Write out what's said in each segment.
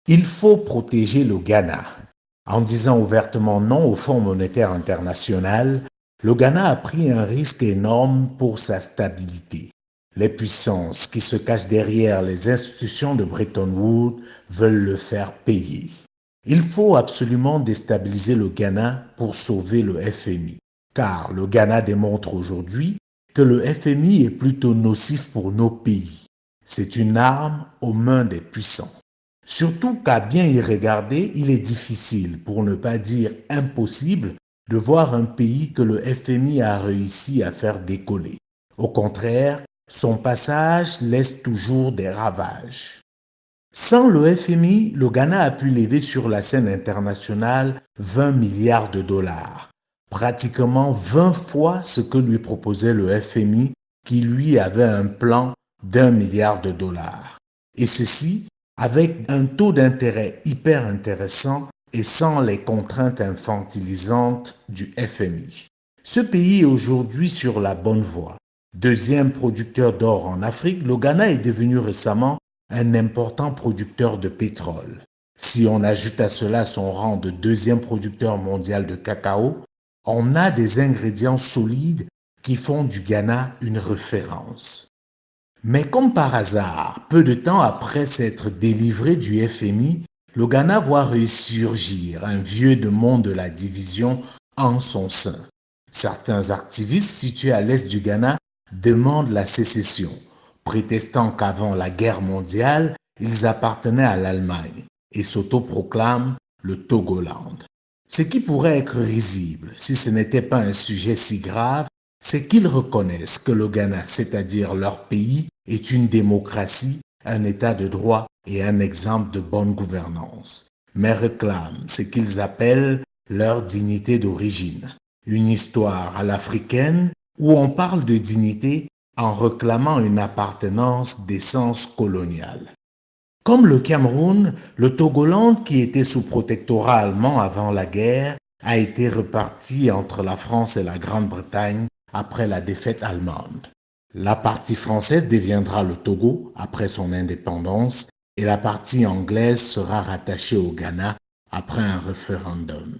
Il faut protéger le Ghana. En disant ouvertement non au Fonds monétaire international, le Ghana a pris un risque énorme pour sa stabilité. Les puissances qui se cachent derrière les institutions de Bretton Woods veulent le faire payer. Il faut absolument déstabiliser le Ghana pour sauver le FMI, car le Ghana démontre aujourd'hui que le FMI est plutôt nocif pour nos pays. C'est une arme aux mains des puissants. Surtout qu'à bien y regarder, il est difficile, pour ne pas dire impossible, de voir un pays que le FMI a réussi à faire décoller. Au contraire, son passage laisse toujours des ravages. Sans le FMI, le Ghana a pu lever sur la scène internationale 20 milliards de dollars, pratiquement 20 fois ce que lui proposait le FMI qui lui avait un plan d'1 milliard de dollars. Et ceci avec un taux d'intérêt hyper intéressant et sans les contraintes infantilisantes du FMI. Ce pays est aujourd'hui sur la bonne voie. Deuxième producteur d'or en Afrique, le Ghana est devenu récemment un important producteur de pétrole. Si on ajoute à cela son rang de deuxième producteur mondial de cacao, on a des ingrédients solides qui font du Ghana une référence. Mais comme par hasard, peu de temps après s'être délivré du FMI, le Ghana voit ressurgir un vieux démon de la division en son sein. Certains activistes situés à l'est du Ghana demandent la sécession, prétestant qu'avant la guerre mondiale, ils appartenaient à l'Allemagne et s'autoproclament le Togoland. Ce qui pourrait être risible si ce n'était pas un sujet si grave, c'est qu'ils reconnaissent que le Ghana, c'est-à-dire leur pays, est une démocratie, un état de droit et un exemple de bonne gouvernance, mais réclament ce qu'ils appellent leur dignité d'origine, une histoire à l'africaine où on parle de dignité en réclamant une appartenance d'essence coloniale. Comme le Cameroun, le Togoland, qui était sous protectorat allemand avant la guerre, a été reparti entre la France et la Grande-Bretagne après la défaite allemande. La partie française deviendra le Togo après son indépendance et la partie anglaise sera rattachée au Ghana après un référendum.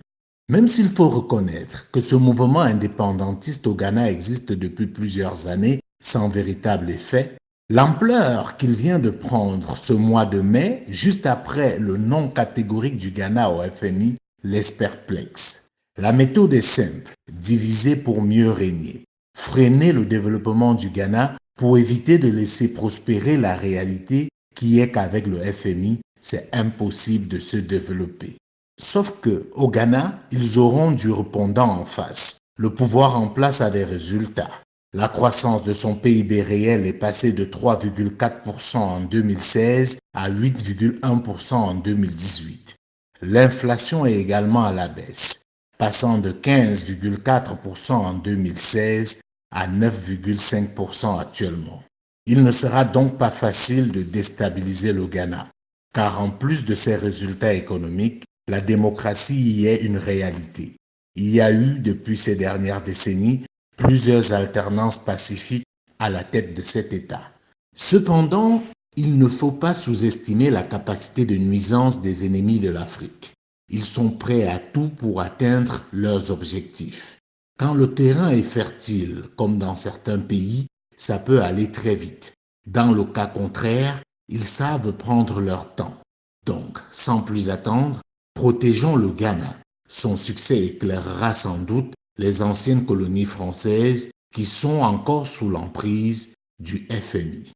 Même s'il faut reconnaître que ce mouvement indépendantiste au Ghana existe depuis plusieurs années sans véritable effet, l'ampleur qu'il vient de prendre ce mois de mai, juste après le non catégorique du Ghana au FMI, laisse perplexe. La méthode est simple, diviser pour mieux régner, freiner le développement du Ghana pour éviter de laisser prospérer la réalité qui est qu'avec le FMI, c'est impossible de se développer. Sauf que, au Ghana, ils auront du répondant en face. Le pouvoir en place a des résultats. La croissance de son PIB réel est passée de 3,4% en 2016 à 8,1% en 2018. L'inflation est également à la baisse, passant de 15,4% en 2016 à 9,5% actuellement. Il ne sera donc pas facile de déstabiliser le Ghana, car en plus de ses résultats économiques, la démocratie y est une réalité. Il y a eu, depuis ces dernières décennies, plusieurs alternances pacifiques à la tête de cet État. Cependant, il ne faut pas sous-estimer la capacité de nuisance des ennemis de l'Afrique. Ils sont prêts à tout pour atteindre leurs objectifs. Quand le terrain est fertile, comme dans certains pays, ça peut aller très vite. Dans le cas contraire, ils savent prendre leur temps. Donc, sans plus attendre, protégeons le Ghana. Son succès éclairera sans doute les anciennes colonies françaises qui sont encore sous l'emprise du FMI.